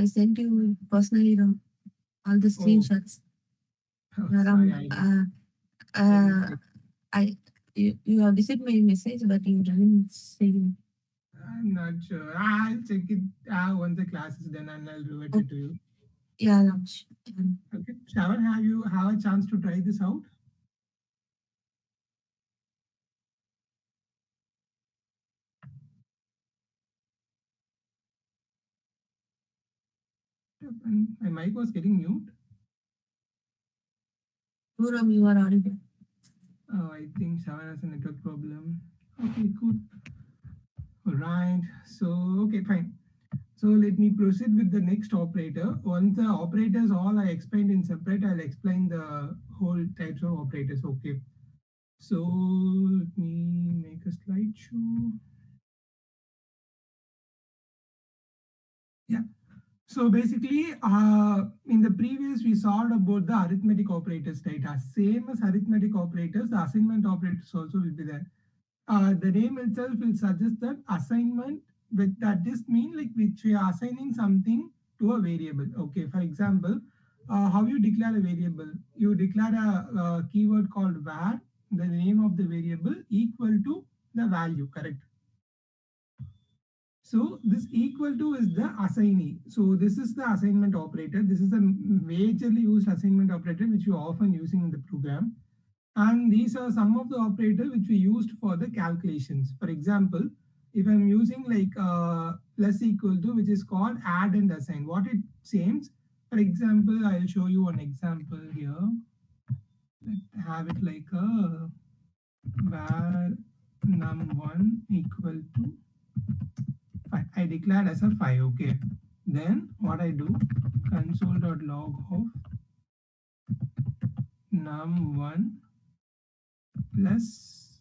sent you personally all the Oh, screenshots. sorry, Ram, I didn't check. you have received my message, but you didn't see. I'm not sure. I'll check it once the class is done and I'll revert Oh, it to you. yeah, Ram. Okay. Shravan, have you have a chance to try this out? And my mic was getting mute. Ram, you are audible. Oh, I think Shravan has a network problem. Okay, cool. All right. So, okay, fine. So let me proceed with the next operator. Once the operators all I explained in separate, I'll explain the whole types of operators. Okay. So let me make a slideshow. Yeah. So basically, in the previous we saw about the arithmetic operators, right? Same as arithmetic operators, the assignment operators also will be there. The name itself will suggest that assignment, with that this mean like which we are assigning something to a variable. Okay, for example, how you declare a variable? You declare a keyword called var, the name of the variable equal to the value, correct? So this equal to is the assignee. So this is the assignment operator. This is a majorly used assignment operator which you are often using in the program. And these are some of the operators which we used for the calculations. For example, if I'm using like plus equal to, which is called add and assign, what it seems, for example, I'll show you one example here. Let's have it like a var num1 equal to 5. I declared as a 5, okay. Then what I do, console.log of num1 plus,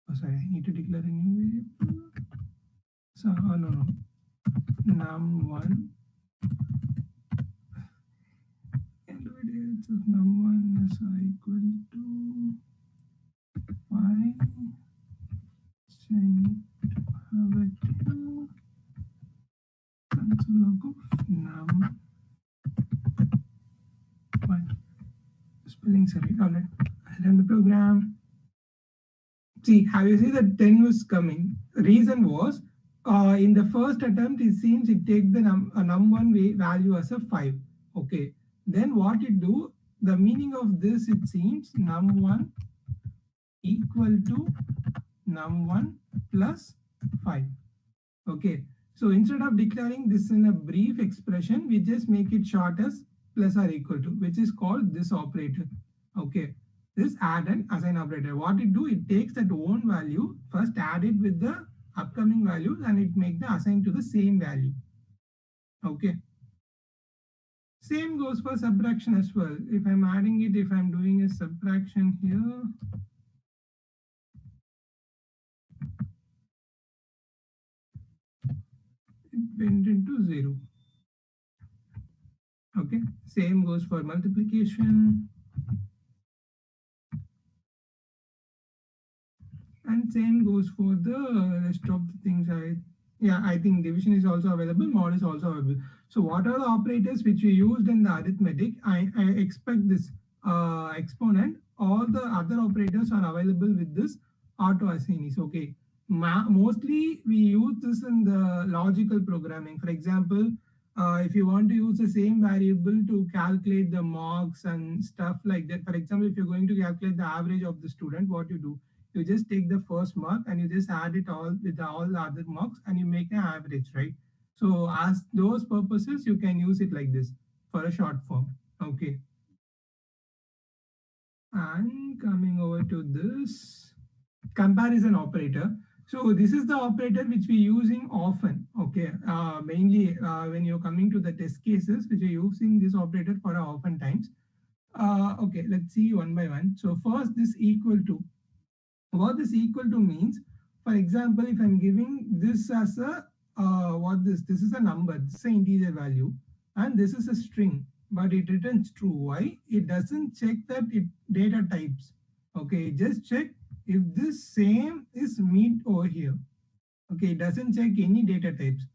oh sorry, I need to declare a new variable. So, oh no, num1 and variables of num1 is equal to 5. So I need to have it here. Console log of num1. Spelling sorry, alright. I run the program. See, have you seen that 10 was coming? Reason was, in the first attempt, it seems it take the num1 value as a 5. Okay. Then what it do, the meaning of this, it seems num1 equal to num1 plus 5. Okay. So instead of declaring this in a brief expression, we just make it short as plus or equal to, which is called this operator. Okay. This add and assign operator. What it do, it takes that own value, first add it with the upcoming values and it make the assign to the same value. Okay. Same goes for subtraction as well. If I'm adding it, if I'm doing a subtraction here, it went into 0. Okay. Same goes for multiplication. And same goes for the rest of the things. I think division is also available, mod is also available. So what are the operators which we used in the arithmetic? I expect this exponent. All the other operators are available with this auto assignees. Okay. Mostly we use this in the logical programming. For example, if you want to use the same variable to calculate the marks and stuff like that. For example, if you're going to calculate the average of the student, what you do? You just take the first mark and you just add it all with all the other marks and you make an average, right? So as those purposes, you can use it like this for a short form. Okay. And coming over to this comparison operator. So this is the operator which we using often. Okay. Mainly when you're coming to the test cases, which are using this operator for often times. Okay, let's see one by one. So first this equal to. What this equal to means, for example, if I'm giving this as a what this is a number, this is an integer value, and this is a string, but it returns true. Why? It doesn't check that it data types. Okay, just check if this same is meet over here. Okay, it doesn't check any data types.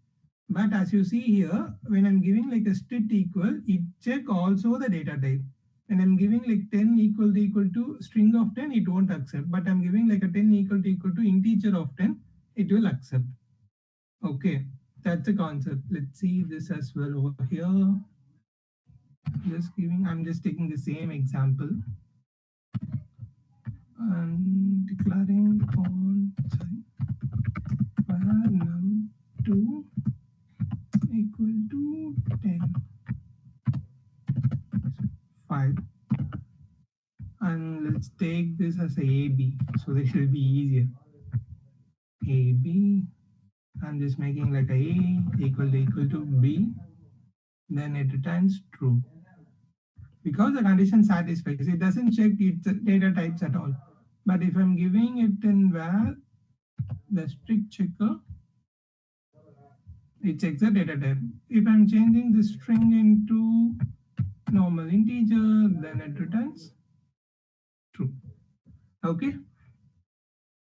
But as you see here, when I'm giving like a strict equal, it check also the data type. When I'm giving like 10 equal to string of 10, it won't accept. But I'm giving like a 10 equal to integer of 10, it will accept. Okay, that's the concept. Let's see this as well over here. I'm just taking the same example and declaring on, sorry, var num2 equal to 10, 5. And let's take this as a b so that it will be easier. AB, I'm just making like a equal to b, then it returns true because the condition satisfies. It doesn't check its data types at all. But if I'm giving it in var, the strict checker, it checks the data type. If I'm changing the string into normal integer, then it returns true. Okay.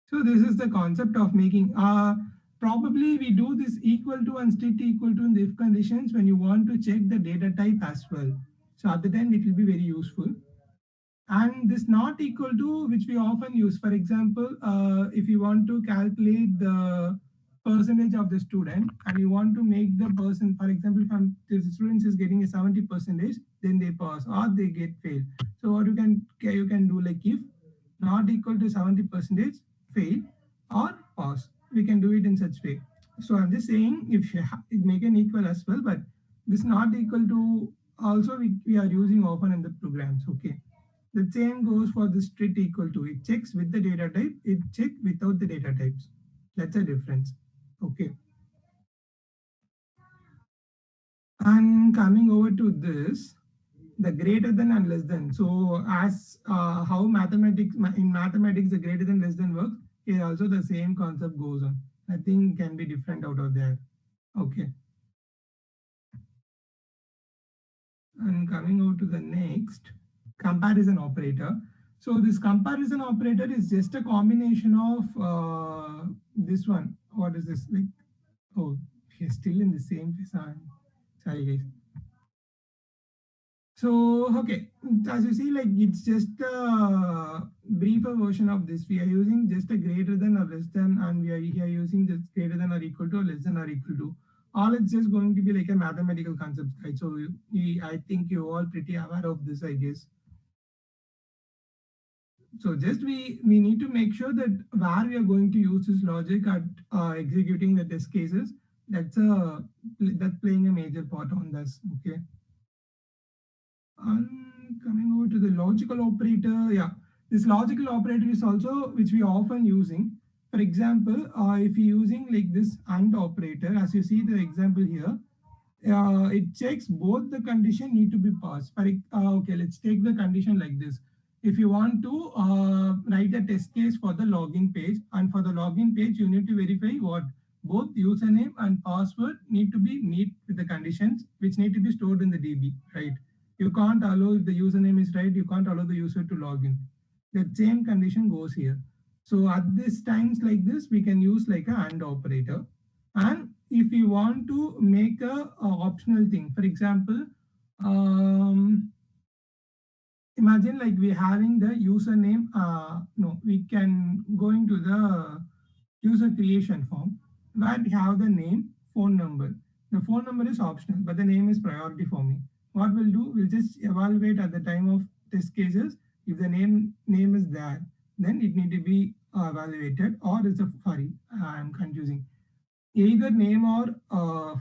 So this is the concept of making, probably we do this equal to and strict equal to in the if conditions when you want to check the data type as well. So at the time it will be very useful. And this not equal to, which we often use, for example, if you want to calculate the percentage of the student and you want to make the person, for example, if the student is getting a 70 percentage, then they pass or they get fail. So what you can do, like if not equal to 70 percentage, fail or pass, we can do it in such way. So I'm just saying if you make an equal as well, but this not equal to also we are using often in the programs. Okay, the same goes for the strict equal to. It checks with the data type, it checks without the data types. That's a difference. Okay. And coming over to this, the greater than and less than. So as how mathematics the greater than less than works, here also the same concept goes on. Nothing can be different out of there. Okay. And coming over to the next, comparison operator. So this comparison operator is just a combination of this one. What is this? Like, oh, we are still in the same design. Sorry, guys. So, okay, as you see, like it's just a briefer version of this. We are using just a greater than or less than, and we are here using just greater than or equal to or less than or equal to. All it's just going to be like a mathematical concept, right? So, I think you're all pretty aware of this, I guess. So just we need to make sure that where we are going to use this logic at executing the test cases, that's playing a major part on this. Okay. And coming over to the logical operator, yeah, this logical operator is also which we are often using. For example, if you're using like this AND operator, as you see the example here, it checks both the condition need to be passed. Okay, let's take the condition like this. If you want to write a test case for the login page, and for the login page, you need to verify what both username and password need to be meet with the conditions which need to be stored in the DB, right? You can't allow if the username is right, you can't allow the user to log in. That same condition goes here. So at this times like this, we can use like a AND operator. And if you want to make a optional thing, for example, imagine like we're having the username, no, we can go into the user creation form where we have the name, phone number. The phone number is optional, but the name is priority for me. What we'll do, we'll just evaluate at the time of test cases. If the name is there, then it need to be evaluated, or is a sorry, I'm confusing. Either name or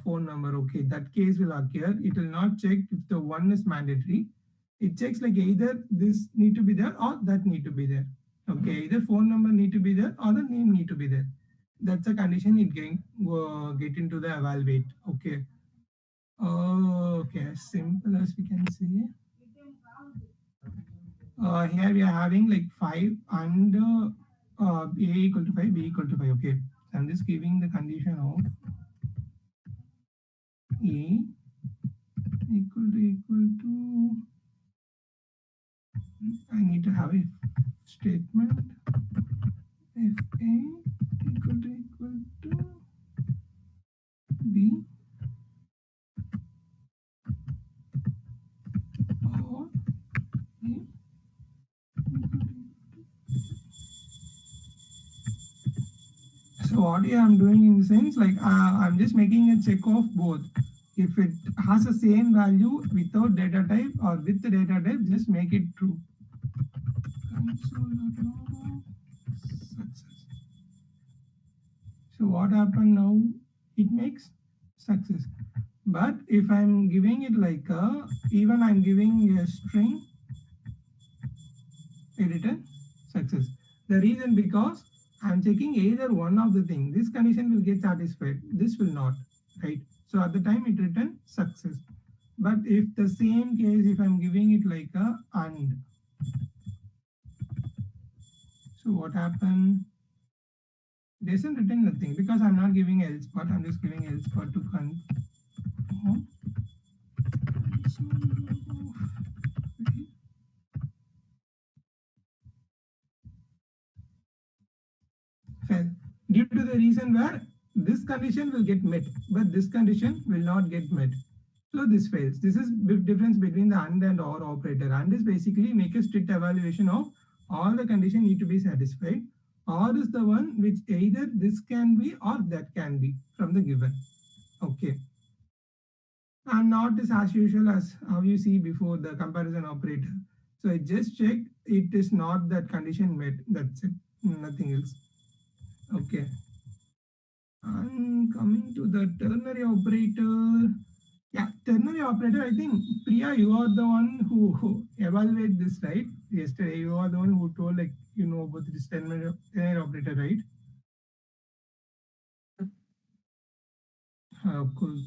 phone number. Okay, that case will occur. It will not check if the one is mandatory. It checks like either this need to be there or that need to be there. Okay, either phone number need to be there or the name need to be there. That's a condition it get into the evaluate. Okay. Okay, as simple as we can see. Here we are having like 5 and a equal to 5, b equal to 5. Okay, so I'm just giving the condition of a equal to, I need to have a statement if a equal to b, So what I'm doing in the sense like I'm just making a check of both. If it has the same value without data type or with the data type, just make it true. Console.log success. So what happened now? It makes success. But if I'm giving it like a, even I'm giving a string, it return success. The reason because I'm checking either one of the thing. This condition will get satisfied. This will not, right? So at the time it return success. But if the same case, if I'm giving it like a and, so what happened? Doesn't return nothing because I'm not giving else part. I'm just giving else part to fail due to the reason where this condition will get met, but this condition will not get met. So this fails. This is the difference between the and or operator. And is basically make a strict evaluation of all the condition need to be satisfied. Or is the one which either this can be or that can be from the given. Okay. And not is as usual as how you see before the comparison operator. So I just checked it is not that condition met. That's it. Nothing else. Okay. And coming to the ternary operator. Yeah, ternary operator, I think, Priya, you are the one who evaluate this, right? Yesterday, you are the one who told, like, you know about this ternary operator, right? Cool.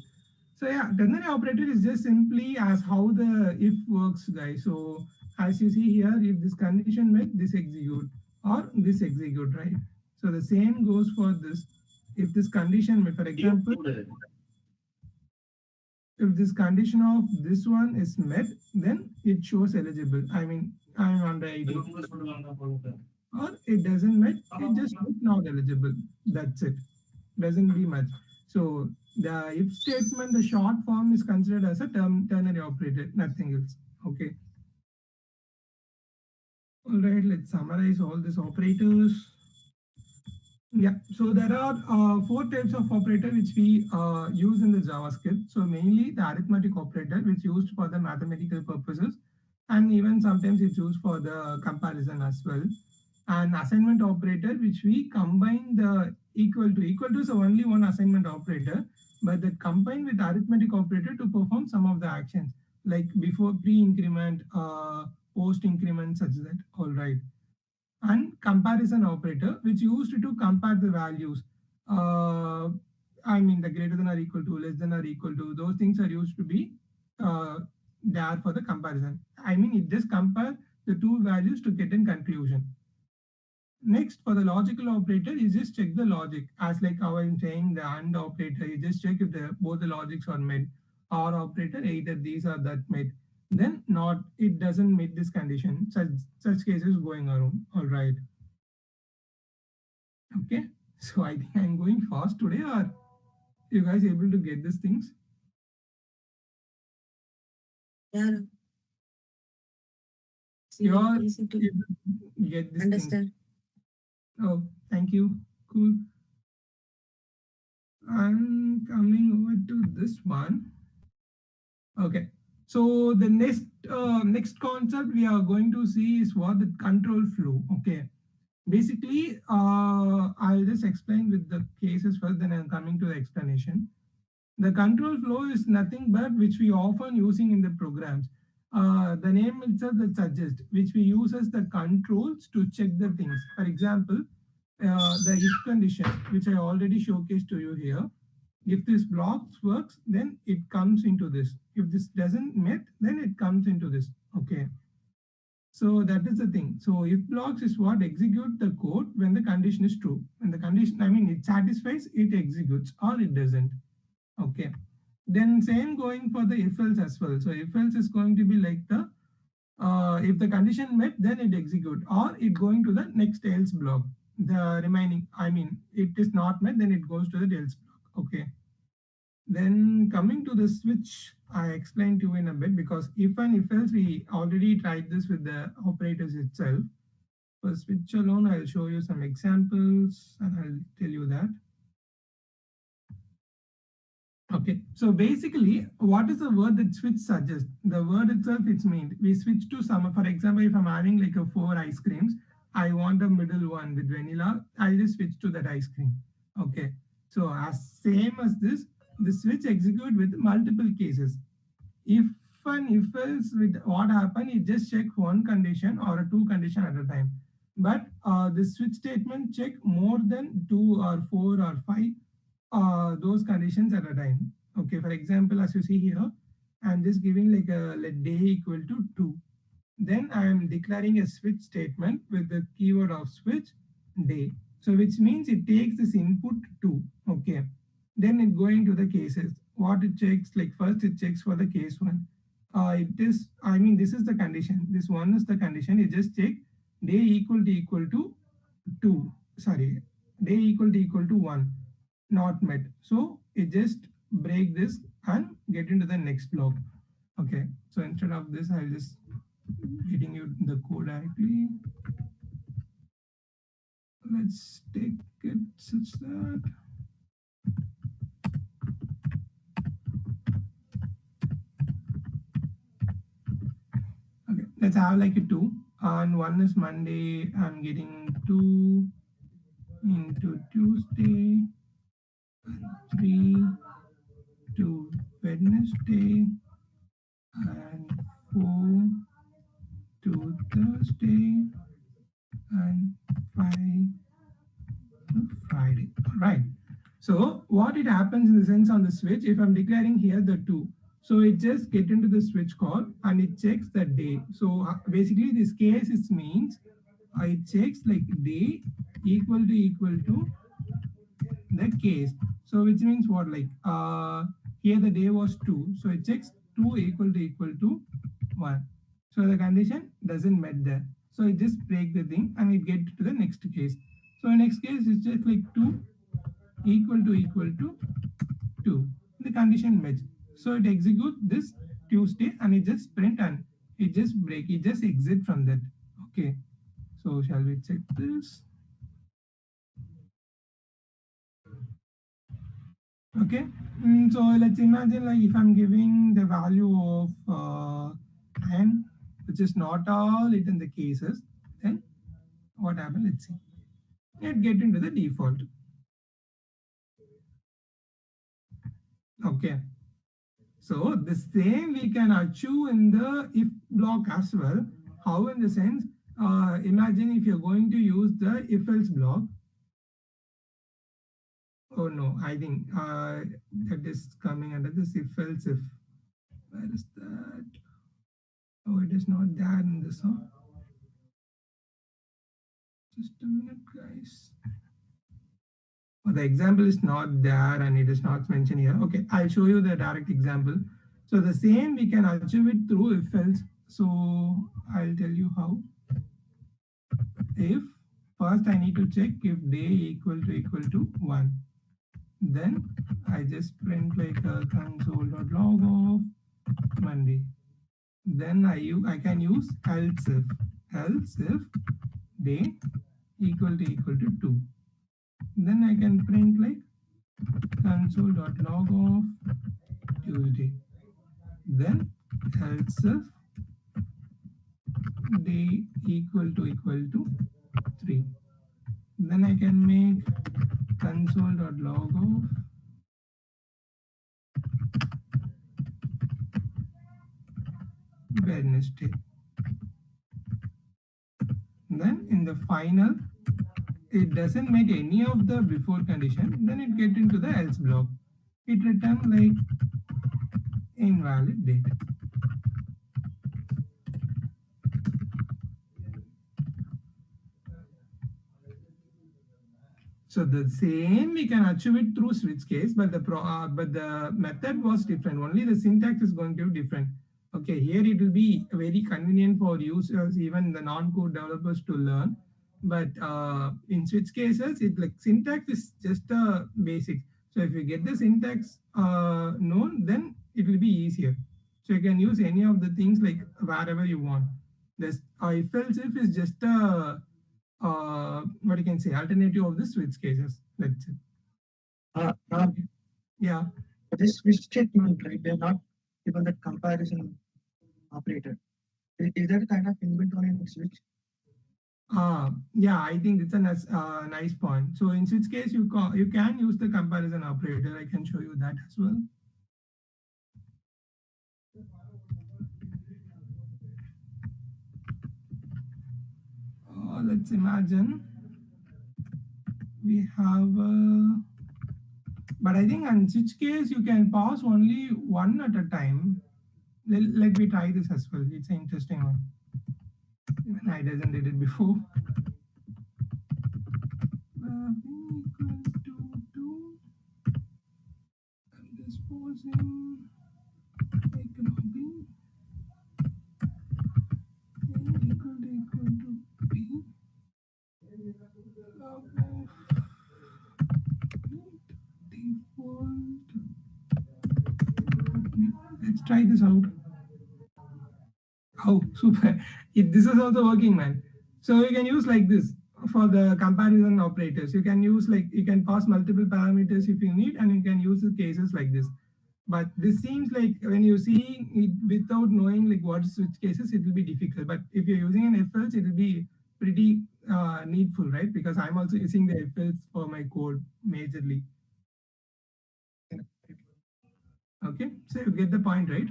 So yeah, ternary operator is just simply as how the if works, guys. So as you see here, if this condition met, this execute or this execute, right? So the same goes for this. If this condition met, for example, if this condition of this one is met, then it shows eligible. I mean, I'm under 18. Or it doesn't met, it just not eligible. That's it. Doesn't be much. So the if statement, the short form is considered as a ternary operator, nothing else. Okay. All right, let's summarize all these operators. Yeah, so there are four types of operator which we use in the JavaScript. So mainly the arithmetic operator, which used for the mathematical purposes, and even sometimes it's used for the comparison as well. And assignment operator, which we combine the equal to. Equal to is only one assignment operator, but that combine with arithmetic operator to perform some of the actions, like before pre-increment, post-increment, such that. All right. And comparison operator, which used to compare the values. Uh, I mean, the greater than or equal to, less than or equal to, those things are used to be uh, there for the comparison. I mean, it just compare the two values to get in conclusion. Next, for the logical operator, you just check the logic. As like how I'm saying the AND operator, you just check if both the logics are met. Or operator, either these or that met. Then not, it doesn't meet this condition. Such cases going around. All right. Okay. So I think I'm going fast today. Or you guys able to get these things? Yeah. You are easy to able to get these understand. things. Oh, thank you. Cool. I'm coming over to this one. Okay. So the next concept we are going to see is what the control flow. Okay. Basically, I'll just explain with the cases first, then I'm coming to the explanation. The control flow is nothing but which we often using in the programs. The name itself that suggests, which we use as the controls to check the things. For example, the if condition, which I already showcased to you here. If this blocks works, then it comes into this. If this doesn't met, then it comes into this. Okay. So that is the thing. So if blocks is what execute the code when the condition is true. When the condition, I mean, it satisfies, it executes or it doesn't. Okay. Then same going for the if else as well. So if else is going to be like the if the condition met, then it execute or it going to the next else block. The remaining, I mean, it is not met, then it goes to the else block. Okay. Then coming to the switch, I explained to you in a bit because if and if else we already tried this with the operators itself. For switch alone, I'll show you some examples and I'll tell you that. Okay, so basically, what is the word that switch suggests? The word itself, it's mean we switch to some. For example, if I'm having like a four ice creams, I want a middle one with vanilla. I'll just switch to that ice cream. Okay, so as same as this, the switch execute with multiple cases. If and if else with what happen, it just check one condition or a two condition at a time. But the switch statement check more than two or four or five those conditions at a time. Okay, for example, as you see here, I'm just giving like a let day equal to 2. Then I am declaring a switch statement with the keyword of switch day. So which means it takes this input 2. Okay. Then it going to the cases. What it checks, like first it checks for the case 1. It is, I mean, this is the condition. This one is the condition. It just check day equal to 2. Sorry, day equal to 1 not met. So it just break this and get into the next block. Okay, so instead of this, I'll just getting you the code directly. Let's take it such that okay, let's have like a two and one is Monday. I'm getting 2 into Tuesday and 3 to Wednesday and 4 to Thursday and 5 to Friday. All right. So what it happens in the sense on the switch, if I'm declaring here the 2, so it just get into the switch call and it checks the day. So basically this case it means it checks like day equal to the case. So which means what like here the day was 2. So it checks 2 equal to 1. So the condition doesn't met there. So it just break the thing and it get to the next case. So next case is just like 2 equal to 2. The condition match. So it execute this Tuesday and it just print and it just break, it just exit from that. Okay. So shall we check this? Okay. So let's imagine like if I'm giving the value of 10, which is not all it in the cases, then what happened? Let's see. It get into the default. Okay. So the same we can achieve in the if block as well. How in the sense, imagine if you're going to use the if else block. Oh no, I think that is coming under this if else if. Where is that? Oh, it is not there in this one. Just a minute, guys. Oh, the example is not there and it is not mentioned here. Okay, I'll show you the direct example. So the same we can achieve it through if else. So I'll tell you how. If first I need to check if day equal to 1. Then I just print like a console.log of Monday. Then I can use else if day equal to 2. Then I can print like console.log of Tuesday. Then else if day equal to 3. Then I can make console.log of Wednesday. Then in the final, it doesn't make any of the before condition, then it get into the else block. It return like invalid date. So the same we can achieve it through switch case, but the method was different. Only the syntax is going to be different. Okay, here it will be very convenient for users, even the non-code developers to learn. But in switch cases, it like syntax is just a basic. So if you get the syntax known, then it will be easier. So you can use any of the things like wherever you want. This if else if is just a what you can say alternative of the switch cases. That's it. Uh, uh, Okay. Yeah. this switch statement, right? They're not given that comparison operator. Is that kind of inbuilt on in switch? Yeah, I think it's a nice point. So in switch case, you can use the comparison operator. I can show you that as well. Let's imagine we have, but I think in switch case, you can pass only one at a time. Let me try this as well. It's an interesting one. Even I didn't did it before. B equals to 2. I'm just pausing. Make a B. A equal to B. Default. Let's try this out. Oh, super. This is also working, man. So you can use like this for the comparison operators. You can use like, you can pass multiple parameters if you need, and you can use the cases like this. But this seems like when you see it without knowing like what switch cases, it will be difficult. But if you're using an if else, it will be pretty needful, right? Because I'm also using the if else for my code majorly. Okay, so you get the point, right?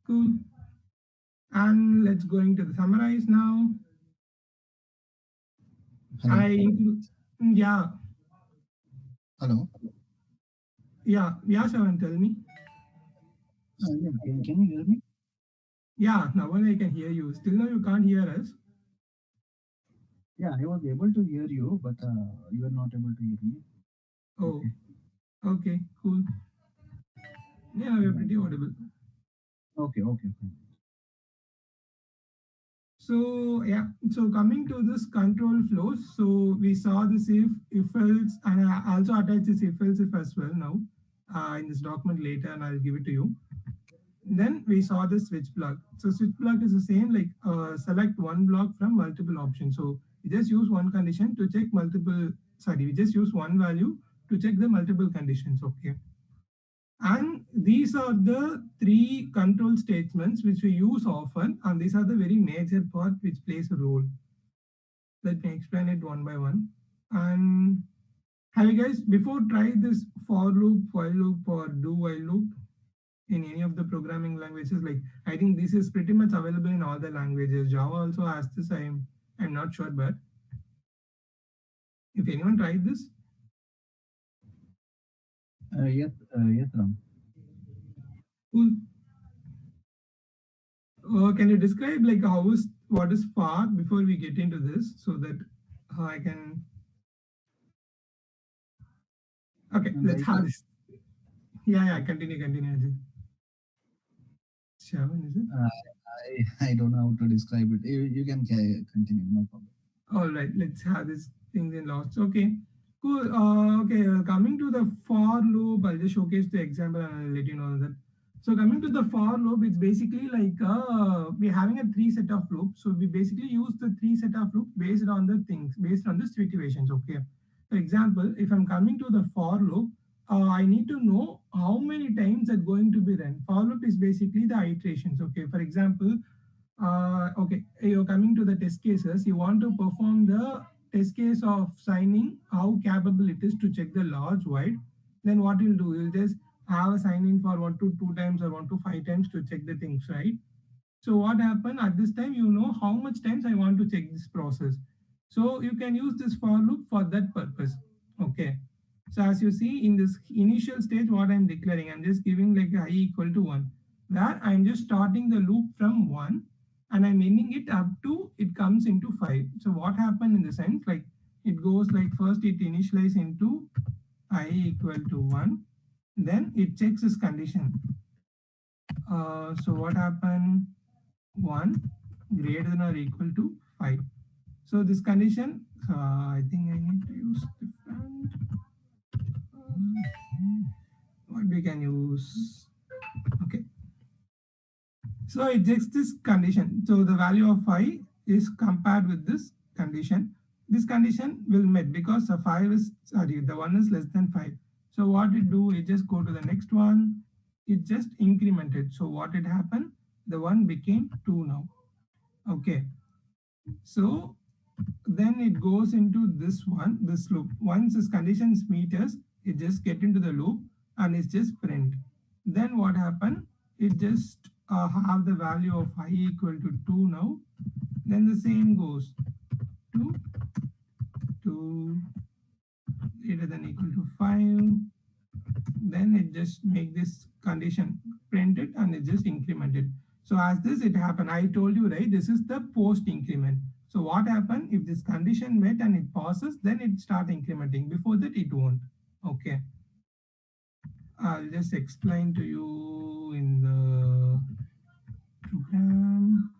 Cool. And let's going to the summarize now. Hello. Yeah. Hello. Yeah, Shavan, tell me. Yeah, can you hear me? Yeah, now I can hear you. Still now you can't hear us. Yeah, I was able to hear you, but you are not able to hear me. Oh, okay, cool. Yeah, we're pretty audible. Okay. So yeah, so coming to this control flows, so we saw this if else, and I also attach this if else if as well now in this document later, and I'll give it to you. Then we saw the switch block. So switch block is the same, like select one block from multiple options. So we just use one condition to check multiple, sorry, we just use one value to check the multiple conditions, okay? And these are the three control statements which we use often, and these are the very major part which plays a role. Let me explain it one by one. And have you guys before tried this for loop, while loop, or do while loop in any of the programming languages? Like, I think this is pretty much available in all the languages. Java also has this. I'm not sure, but if anyone tried this, Yes, Ram. cool. Can you describe like what is far before we get into this, so that I can. Okay, let's have this. Yeah, continue, Ajay. Shavan, is it? I don't know how to describe it. You can continue, no problem. All right, let's have this things in lots. Okay, cool. Okay, coming to the for loop, I'll just showcase the example and I'll let you know that. So coming to the for loop, it's basically like we're having a three set of loops. So we basically use the three set of loops based on the things, based on the situations. Okay. For example, if I'm coming to the for loop, I need to know how many times it's going to be run. For loop is basically the iterations. Okay. For example, okay, you're coming to the test cases. You want to perform the test case of signing, how capable it is to check the large void. Then what you'll do, you'll just have a sign in for 1 to 2 times or 1 to 5 times to check the things, right? So what happened at this time, you know how much times I want to check this process. So you can use this for loop for that purpose. Okay. So as you see in this initial stage, what I'm declaring, I'm just giving like I equal to 1. Where I'm just starting the loop from 1 and I'm ending it up to it comes into 5. So what happened in the sense, like it goes like first it initializes into I equal to 1, then it checks this condition. So what happened? 1 greater than or equal to 5. So this condition, I think I need to use different. What we can use? Okay. So it checks this condition. So the value of 5 is compared with this condition. This condition will met because the 5 is, sorry, the 1 is less than 5. So what it do, it just go to the next one, it just incremented. So what it happened, the one became 2 now. Okay, so then it goes into this one, this loop. Once this conditions meters, it just get into the loop and it's just print. Then what happened, it just have the value of I equal to 2 now. Then the same goes to 2 greater than equal to 5. Then it just make this condition printed and it just incremented. So as this it happened, I told you, right, this is the post increment. So what happened, if this condition met and it passes, then it start incrementing. Before that it won't. Okay, I'll just explain to you in the program.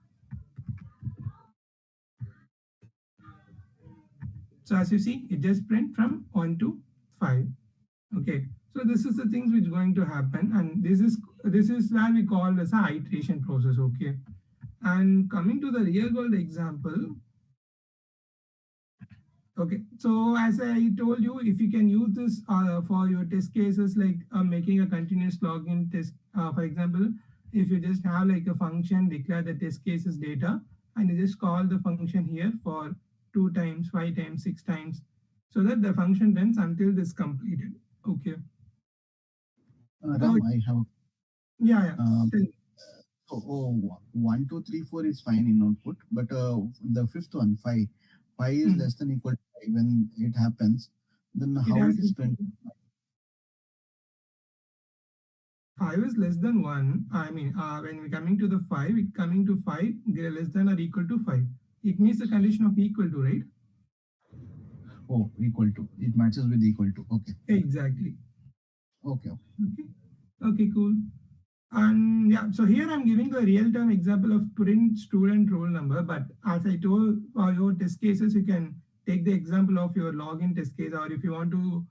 So as you see, it just print from 1 to 5. Okay, so this is the things which going to happen, and this is where we call as a iteration process. Okay, and coming to the real world example. Okay, so as I told you, if you can use this for your test cases, like making a continuous login test, for example, if you just have like a function, declare the test cases data, and you just call the function here for 2 times, 5 times, 6 times, so that the function runs until this completed. Okay. Oh, Ram, I have yeah, yeah. uh, Tell me. so 1, 2, 3, 4 is fine in output, but the fifth one, 5 is Hmm. less than equal to 5 when it happens. Then It how has it is printed? 5 is less than 1. I mean, when we're coming to the 5, it coming to 5 less than or equal to 5. It means the condition of equal to, right? Oh, equal to. It matches with equal to. Okay. Exactly. Okay. Okay. Okay. Okay, cool. And yeah, so here I'm giving the real-time example of print student roll number. But as I told, for your test cases, you can take the example of your login test case, or if you want to,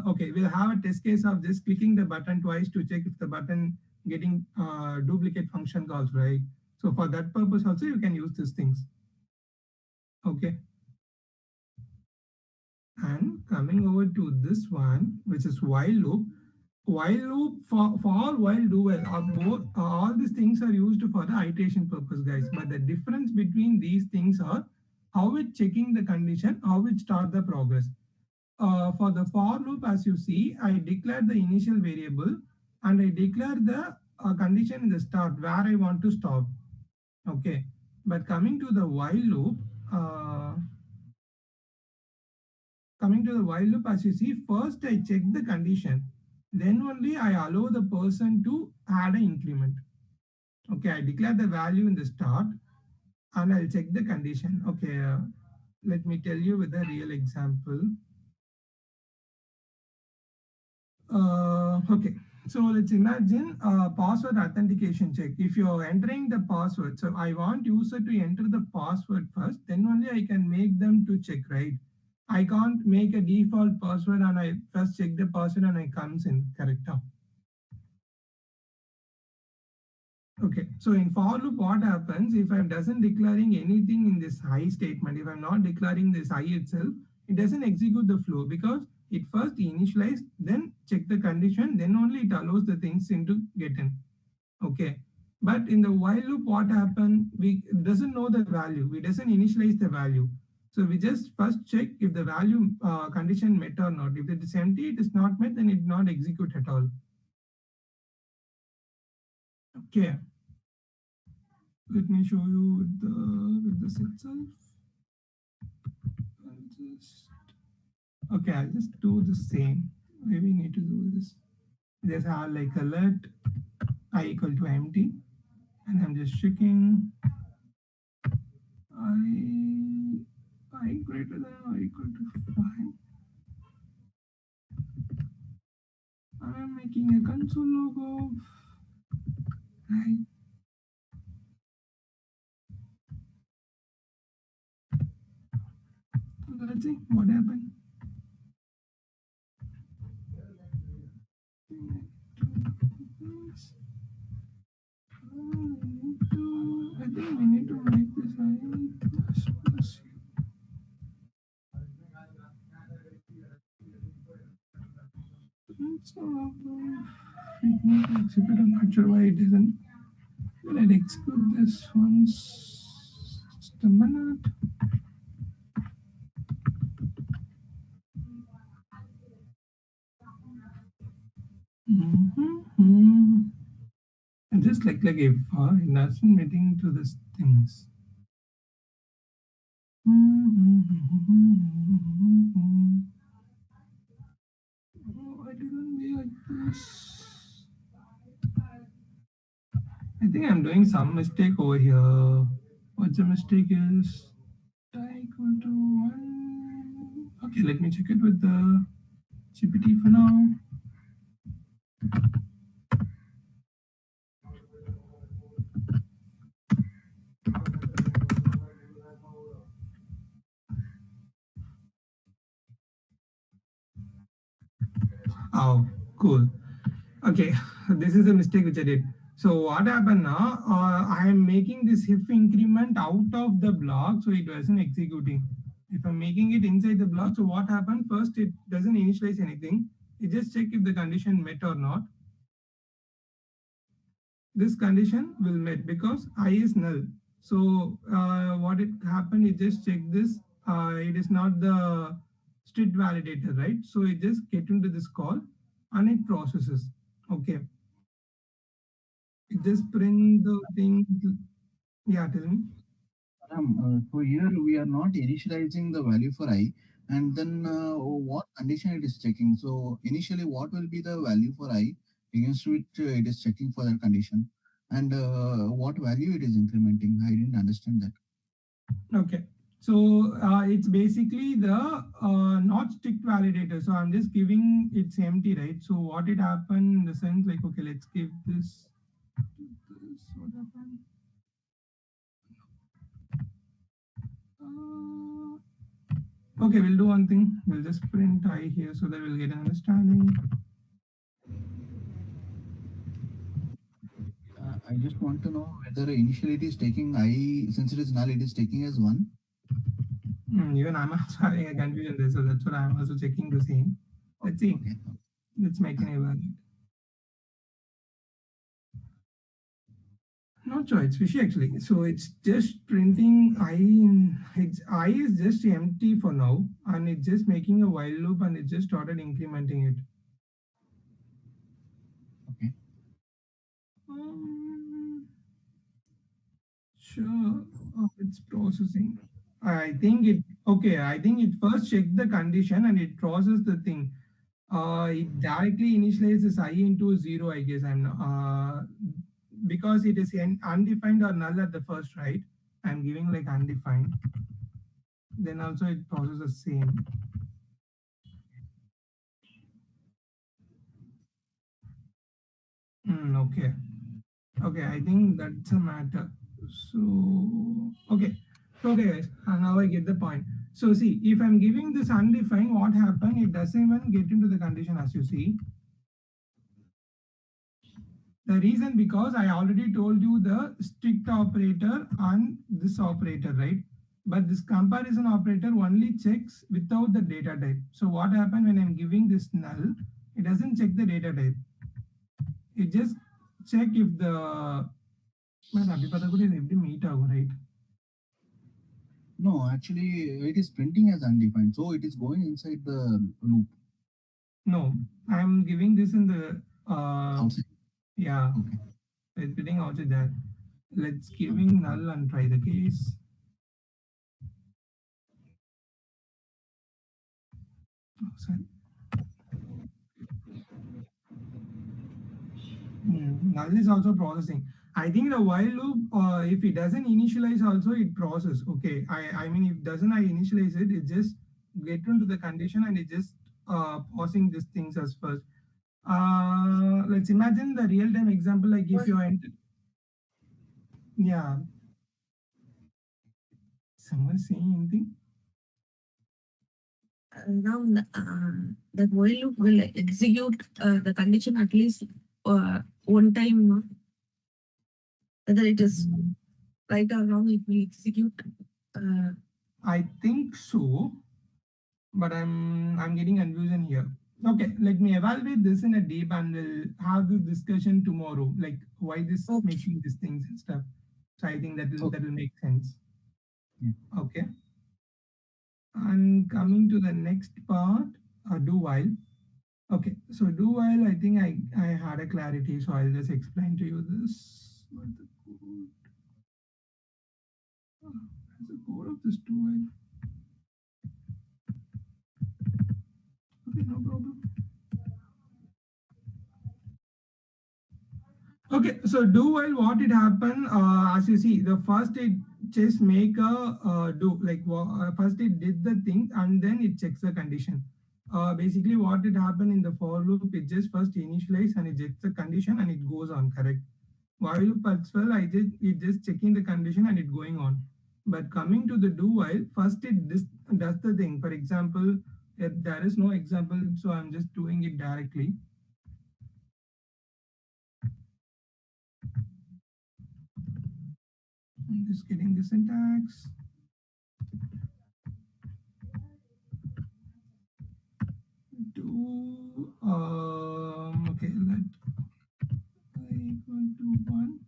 okay, we'll have a test case of just clicking the button twice to check if the button getting duplicate function calls, right? So for that purpose also, you can use these things. Okay. And coming over to this one, which is while loop. While loop, for while do well, both all these things are used for the iteration purpose, guys. But the difference between these things are how it checking the condition, how it start the progress. For the for loop, as you see, I declare the initial variable and I declare the condition in the start where I want to stop. Okay. But uh, coming to the while loop, as you see, first I check the condition, then only I allow the person to add an increment. Okay, I declare the value in the start and I'll check the condition. Okay, let me tell you with a real example. Okay, so let's imagine a password authentication check. If you're entering the password, so I want user to enter the password first, then only I can make them to check, right? I can't make a default password and I first check the password and I comes in, correct? Okay, so in for loop, what happens if I doesn't declaring anything in this I statement, if I'm not declaring this I itself, it doesn't execute the flow because it first initialize, then check the condition, then only it allows the things into get in. Okay, but in the while loop, what happened? We doesn't know the value. We doesn't initialize the value. So we just first check if the value condition met or not. If it is empty, it is not met, then it not execute at all. Okay, let me show you with this itself. Just, okay, I'll just do the same. Maybe we need to do this. Just have like a let I equal to empty, and I'm just checking I greater than or equal to 5. I'm making a console logo. Right. Let's see what happened. I think we need to make this I. execute. I'm not sure why it doesn't. Let's execute this once. Just a minute. Mm-hmm. Just like if it doesn't meeting to these things. Oh, I didn't be like this. I think I'm doing some mistake over here. What's the mistake is I equal to 1. Okay, let me check it with the GPT for now. Oh, cool. Okay, this is a mistake which I did. So what happened now? I am making this if increment out of the block, so it wasn't executing. If I'm making it inside the block, so what happened? First, it doesn't initialize anything. It just check if the condition met or not. This condition will met because I is null. So what it happened? It just check this. It is not the strict validator, right? So it just get into this call and it processes. Okay. It just print the thing. Yeah, tell me. So here we are not initializing the value for I, and then what condition it is checking. So initially, what will be the value for I against which it is checking for that condition, and what value it is incrementing. I didn't understand that. Okay. So it's basically the not strict validator. So I'm just giving it's empty, right? So what it happened in the sense like, okay, let's give this. What happened? Okay, we'll do one thing. We'll just print I here so that we'll get an understanding. I just want to know whether initially it is taking I, since it is null, it is taking as one. Even I'm also having a confusion there, so that's what I'm also checking the same. Let's see. Okay. Let's make an evaluate. Not sure, it's fishy actually. So it's just printing I in it's I is just empty for now, and it's just making a while loop and it just started incrementing it. Okay. Um, sure, it's processing. I think it okay. I think it first checked the condition and it processed the thing. It directly initializes I into 0. I guess I'm because it is undefined or null at the first, right? I'm giving like undefined. Then also it processes the same. Okay. Okay, I think that's a matter. So okay. So okay guys, now I get the point. So see, if I'm giving this undefined, what happened? It doesn't even get into the condition as you see. The reason because I already told you the strict operator and this operator, right? But this comparison operator only checks without the data type. So what happened when I'm giving this null? It doesn't check the data type. It just check if the meet right? No, actually, it is printing as undefined, so it is going inside the loop. No, I'm giving this in the Outside. yeah, Okay. it's printing outside that. Let's giving null and try the case. Outside. Null is also processing. I think the while loop, if it doesn't initialize also, it process. Okay, I mean, if doesn't I initialize it, it just get into the condition and it just pausing these things as first. Let's imagine the real-time example, like if you enter, yeah, someone saying anything? Now the while loop will execute the condition at least one time, whether it is right or wrong, it will execute. I think so, but I'm getting confusion here. Okay, let me evaluate this in a deep and we'll have this discussion tomorrow, like why this Okay. making these things and stuff. So I think Okay. that will make sense. Yeah. Okay. And coming to the next part, do while. Okay, so do while I think I had a clarity, so I'll just explain to you this. What the code? Where's the code of this do while? Okay, no problem. Okay, so do while what it happen, as you see, the first it just make a do, like first it did the thing and then it checks the condition. Basically what it happen in the for loop, it just first initialize and it checks the condition and it goes on, correct? While loop as well, it just checking the condition and it going on. But coming to the do while, first it does the thing. For example, there is no example, so I'm just doing it directly. I'm just getting the syntax. Do okay, let I equal to 1,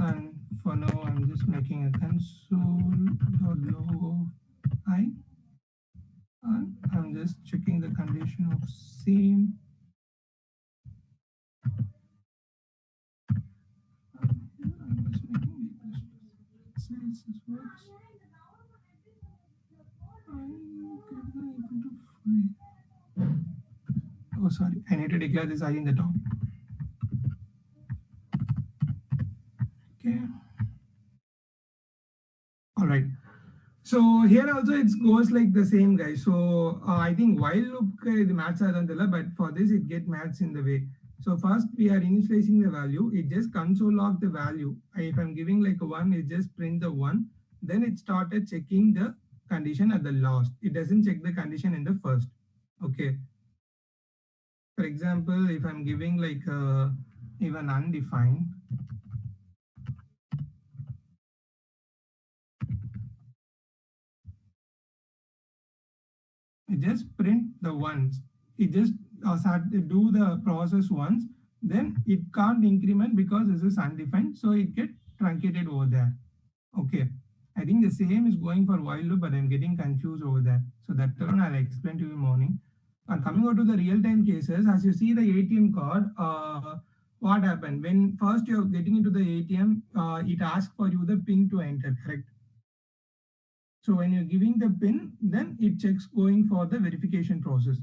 and for now I'm just making a console.log of I, and I'm just checking the condition of same. I'm just making this works. Oh, sorry, I need to declare this I in the top. Okay. All right. So here also it goes like the same, guys. So I think while loop the maths are done, but for this it get maths in the way. So first we are initializing the value. It just console log the value. If I'm giving like a 1, it just print the 1. Then it started checking the condition at the last. It doesn't check the condition in the first. Okay. For example, if I'm giving like even undefined, it just print the ones. It just do the process once, then it can't increment because this is undefined, so it get truncated over there. Okay, I think the same is going for while loop, but I'm getting confused over there. So that one I'll explain to you morning. And coming over to the real-time cases, as you see the ATM card, what happened when first you're getting into the ATM, it asks for you the PIN to enter, correct? So when you're giving the PIN, then it checks going for the verification process.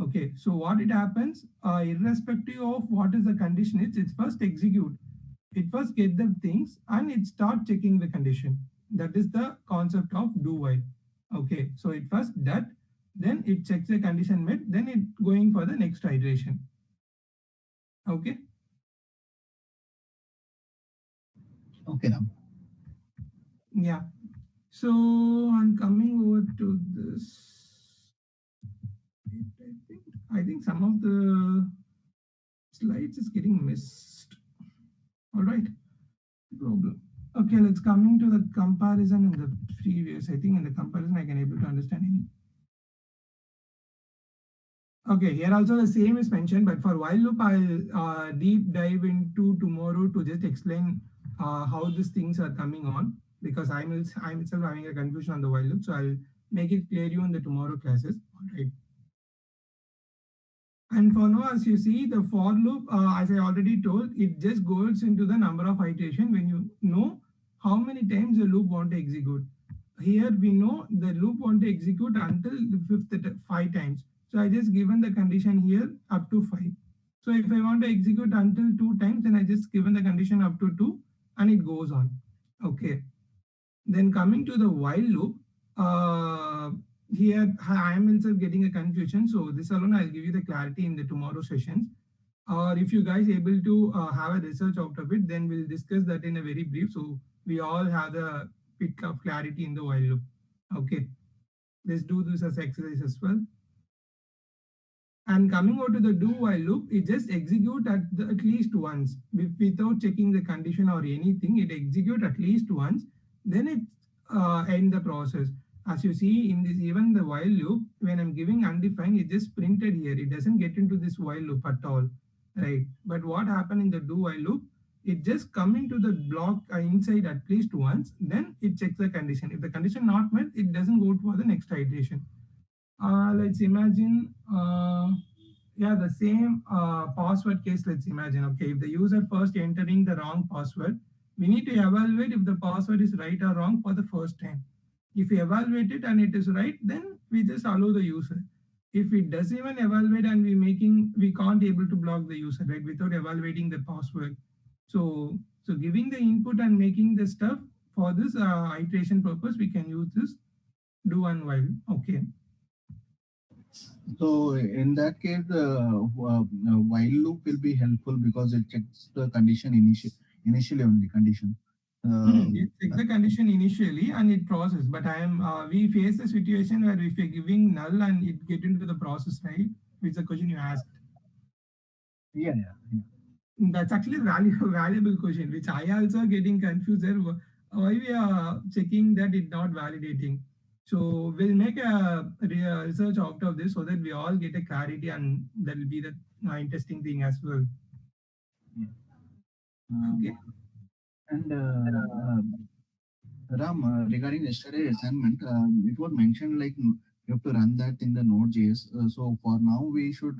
Okay, so what it happens, irrespective of what is the condition, it's first execute. It first get the things and it start checking the condition. That is the concept of do while. Okay, so it first that, then it checks the condition met, then it going for the next iteration. Okay. Okay, Ram. Yeah. So I'm coming over to this. I think some of the slides is getting missed. All right, problem. Okay, let's coming to the comparison in the previous. I think in the comparison I can able to understand any. Okay, here also the same is mentioned, but for while loop I'll deep dive into tomorrow to just explain how these things are coming on, because I'm itself having a confusion on the while loop, so I'll make it clear you in the tomorrow classes. All right. And for now, as you see, the for loop, as I already told, it just goes into the number of iteration when you know how many times the loop want to execute. Here we know the loop want to execute until the fifth 5 times. So I just given the condition here up to 5. So if I want to execute until 2 times, then I just given the condition up to 2 and it goes on. Okay. Then coming to the while loop, here I am itself getting a confusion. So this alone I'll give you the clarity in the tomorrow sessions. Or if you guys able to have a research out of it, then we'll discuss that in a very brief. So we all have the bit of clarity in the while loop. Okay, let's do this as exercise as well. And coming out to the do while loop, it just execute at least once without checking the condition or anything. It execute at least once, then it end the process. As you see in this, even the while loop, when I'm giving undefined, it just printed here. It doesn't get into this while loop at all, right? But what happened in the do while loop, it just come into the block inside at least once, then it checks the condition. If the condition not met, it doesn't go for the next iteration. Let's imagine, yeah, the same password case. Let's imagine, okay, if the user first entering the wrong password, we need to evaluate if the password is right or wrong for the first time. If we evaluate it and it is right, then we just allow the user. If it doesn't even evaluate and we can't able to block the user, right, without evaluating the password. So giving the input and making the stuff for this iteration purpose, we can use this do and while. Okay. So in that case, while loop will be helpful because it checks the condition initially only condition. It checks the condition initially and it process. But we face a situation where if you're giving null and it get into the process, right? Which is the question you asked. Yeah. That's actually a valuable question, which I also getting confused there. Why we are checking that it not validating? So we'll make a research out of this so that we all get a clarity and that will be the interesting thing as well. Yeah. Okay. And Ram, regarding yesterday assignment, it was mentioned like you have to run that in the Node.js. So for now, we should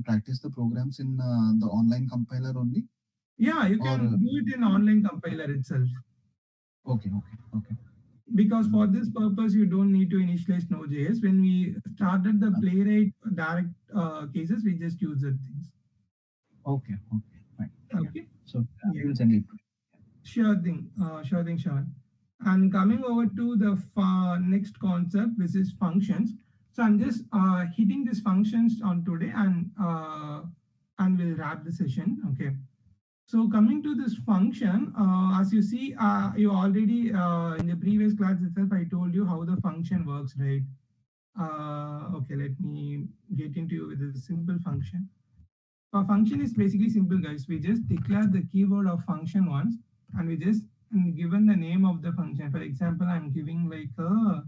practice the programs in the online compiler only, Yeah, you or can do it in online compiler itself. okay. Because for this purpose, you don't need to initialize Node.js. When we started the Playwright direct cases, we just use the things. Okay, fine. Okay. So Yeah. we will send it. Sure thing, Sean. And coming over to the next concept, which is functions. So I'm just hitting these functions on today, and we'll wrap the session. Okay. So coming to this function, as you see, you already in the previous class itself, I told you how the function works, right? Okay, let me get into with a simple function. A function is basically simple, guys. We just declare the keyword of function once, and we just given the name of the function. For example, I'm giving like a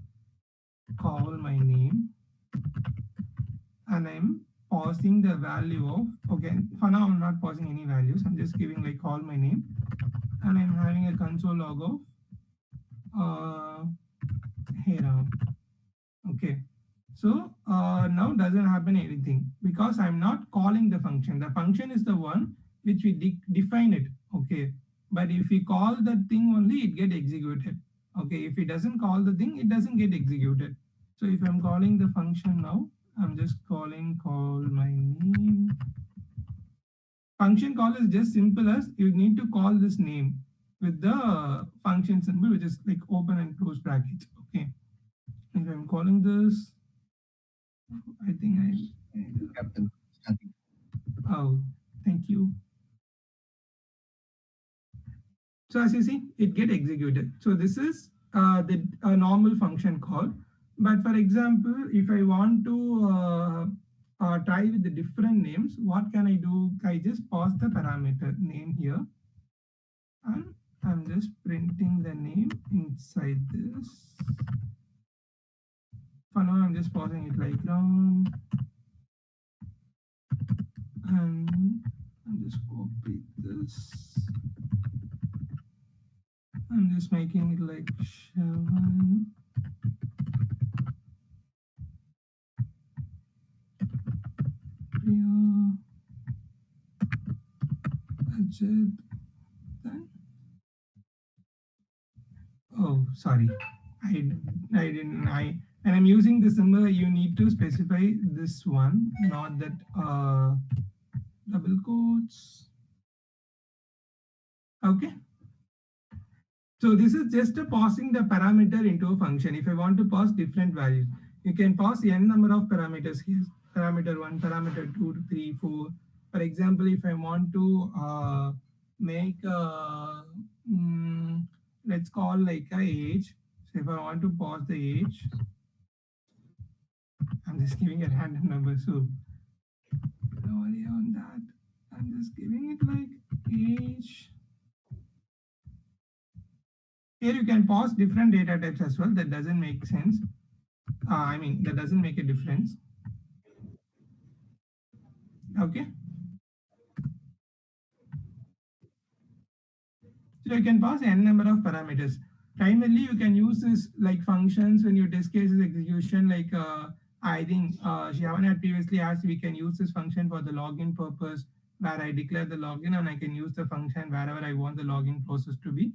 call my name, and I'm passing the value of, okay, for now I'm not passing any values. I'm just giving like call my name, and I'm having a console log of hey Ram. Okay. So now doesn't happen anything because I'm not calling the function. The function is the one which we define it. Okay. But if we call the thing only, it get executed. Okay. If it doesn't call the thing, it doesn't get executed. So if I'm calling the function now, I'm just calling call my name. Function call is just simple as you need to call this name with the function symbol, which is like open and close brackets. Okay. If I'm calling this, I think Capital starting. oh, thank you. So as you see, it get executed. So this is the normal function call. But for example, if I want to try with the different names, what can I do? I just pass the parameter name here, and I'm just printing the name inside this. For now, I'm just passing it like Ram, and I'm just copy this. I'm just making it like Shavan. Priya. Ajit. Then. Oh, sorry. And I'm using the symbol. You need to specify this one, not that double quotes. Okay. So this is just a passing the parameter into a function. If I want to pass different values, you can pass n number of parameters here. Parameter 1, parameter 2, 3, 4. For example, if I want to make let's call like a age. So if I want to pass the age, I'm just giving a random number. So don't worry on that. I'm just giving it like age Here you can pass different data types as well. That doesn't make sense. I mean, that doesn't make a difference. Okay. So you can pass n number of parameters. Primarily, you can use this like functions when your test cases execution. Like I think Shivan had previously asked, we can use this function for the login purpose, where I declare the login and I can use the function wherever I want the login process to be.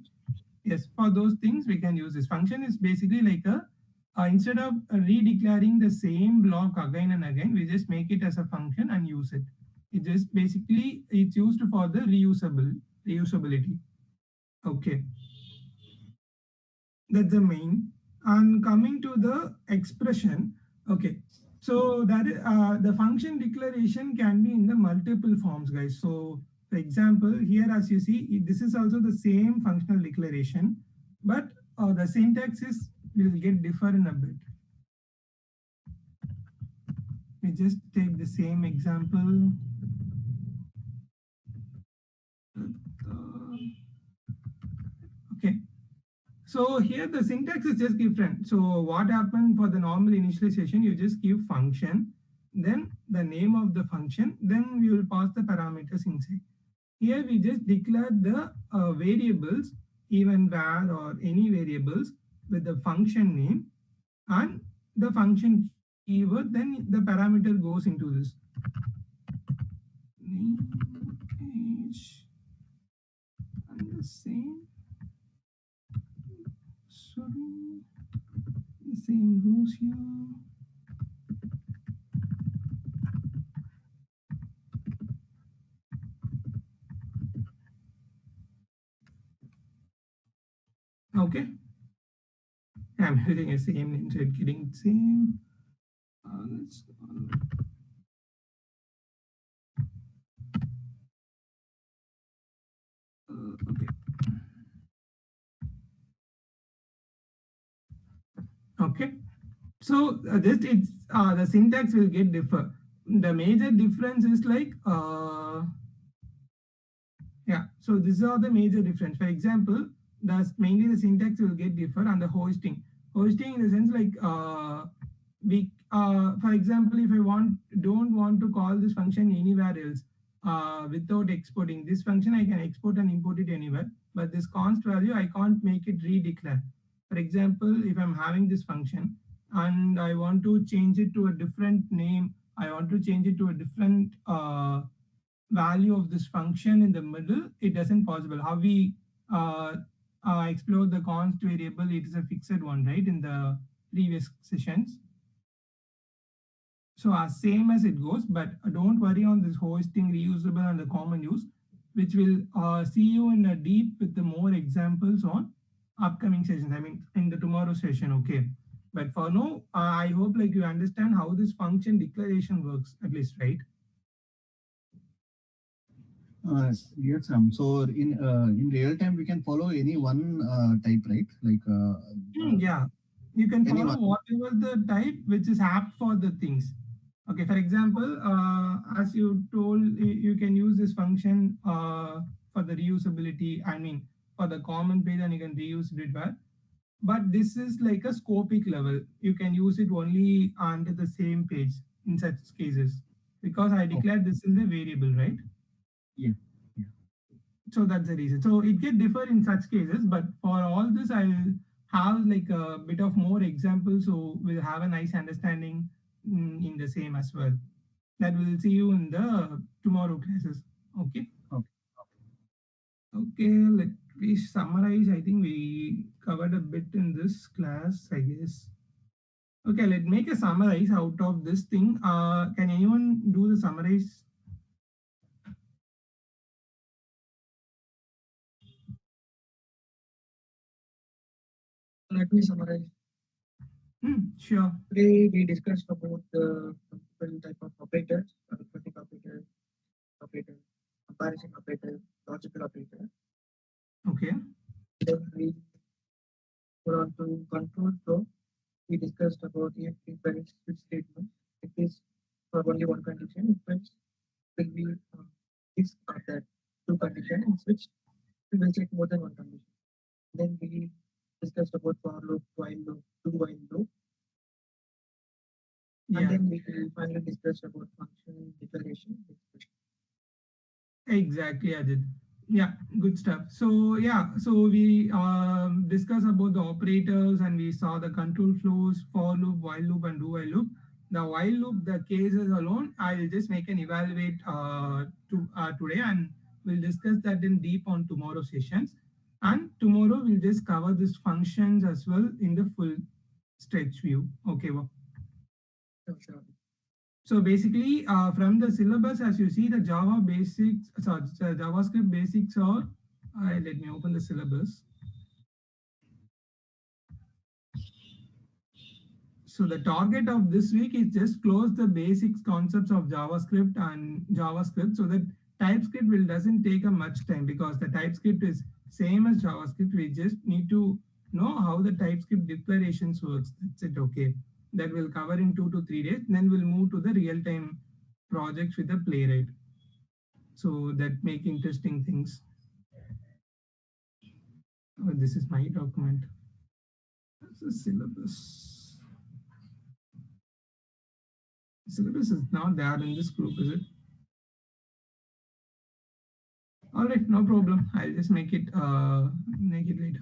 Yes, for those things we can use this function. Is basically like a instead of redeclaring the same block again and again, we just make it as a function and use it. It just basically it's used for the reusability. Okay, that's the main. And coming to the expression, okay. So that is, the function declaration can be in the multiple forms, guys. So for example, here as you see, this is also the same functional declaration, but the syntax is will get differ in a bit. We just take the same example. Okay. So here the syntax is just different. So what happened for the normal initialization, you just give function, then the name of the function, then we will pass the parameters inside. Here we just declare the variables, even var or any variables with the function name and the function keyword, then the parameter goes into this. Name, age, and the same. Sorry, the same goes here. Okay. I'm using a same name, so it's getting same. Let's okay. Okay. So just it's the syntax will get differ. The major difference is like yeah. So these are the major difference. For example, the mainly the syntax will get differ and the hosting. Hosting in the sense like we for example, if I don't want to call this function anywhere else without exporting this function, I can export and import it anywhere. But this const value, I can't make it redeclare. For example, if I'm having this function and I want to change it to a different name, I want to change it to a different value of this function in the middle, it doesn't possible. How we explore the const variable, it is a fixed one, right? In the previous sessions. So same as it goes, but don't worry on this hosting, reusable and the common use, which will see you in a deep with the more examples on upcoming sessions. I mean, in the tomorrow session, okay. But for now, I hope like you understand how this function declaration works, at least, right? Yes, so in real time we can follow any one type, right? Like Yeah, you can follow anyone. whatever the type which is apt for the things. Okay, for example, as you told, you can use this function for the reusability. I mean, for the common page, and you can reuse it where. But this is like a scopic level. You can use it only under the same page in such cases because I Oh, declared this in the variable, right? yeah, yeah. So that's the reason. So it can differ in such cases, but for all this, I will have like a bit of more examples, so we'll have a nice understanding in the same as well. That will see you in the tomorrow classes. Okay. Okay. Okay. Let me summarize. I think we covered a bit in this class, I guess. Okay. Let's make a summarize out of this thing. Can anyone do the summarize? Let me summarize. Sure. Today we discussed about the different type of operators, arithmetic operator, comparison operator, logical operator. Okay. Then we go on to control flow. We discussed about if there is switch statement. It is for only one condition. If else will be this or that two condition in switch, we will check more than one condition. Then we Exactly, Ajit. Yeah, good stuff. So yeah, so we discuss about the operators and we saw the control flows, for loop, while loop, and do while loop. The while loop, the cases alone, I will just make an evaluate today, and we'll discuss that in deep on tomorrow sessions. And tomorrow we'll just cover these functions as well in the full stretch view. Okay, well. Sure. So basically, from the syllabus, as you see, the Java basics, sorry, the JavaScript basics are. Let me open the syllabus. So the target of this week is just close the basics concepts of JavaScript and JavaScript, so that TypeScript will doesn't take a much time because the TypeScript is same as JavaScript. We just need to know how the TypeScript declarations works. That's it. Okay, that will cover in 2 to 3 days. Then we'll move to the real time projects with the Playwright. So that make interesting things. This is my document. That's the syllabus. Syllabus is not there in this group, is it? All right, no problem. I'll just make it later.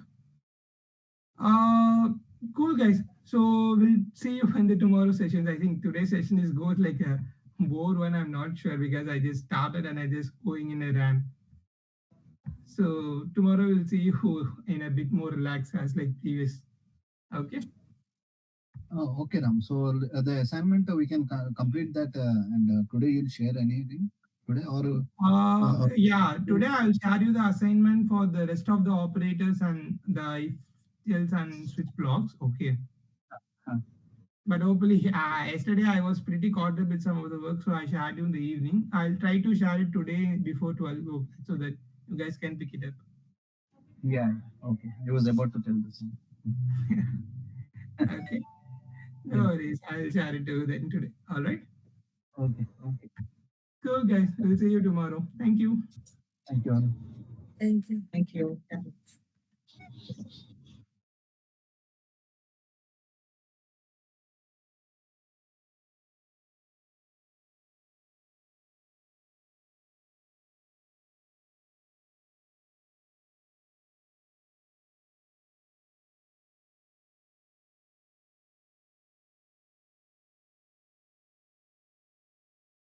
Uh, cool guys. So we'll see you in the tomorrow sessions. I think today's session is good like a bore one. I'm not sure because I just started and I just going in a ran. So tomorrow we'll see you in a bit more relaxed as like previous. Okay. Okay, Ram. So the assignment we can complete that, and today you'll share anything today or Yeah, today I'll share you the assignment for the rest of the operators and the if else and switch blocks. Okay. uh, But hopefully, yesterday I was pretty caught up with some of the work, so I shared you in the evening. I'll try to share it today before 12 so that you guys can pick it up. yeah. Okay, I was about to tell the same. Okay. No Yeah. worries. I'll share it to you then today. All right. Okay. Okay. Cool, guys. We'll see you tomorrow. Thank you. Thank you. All. Thank you. Thank you.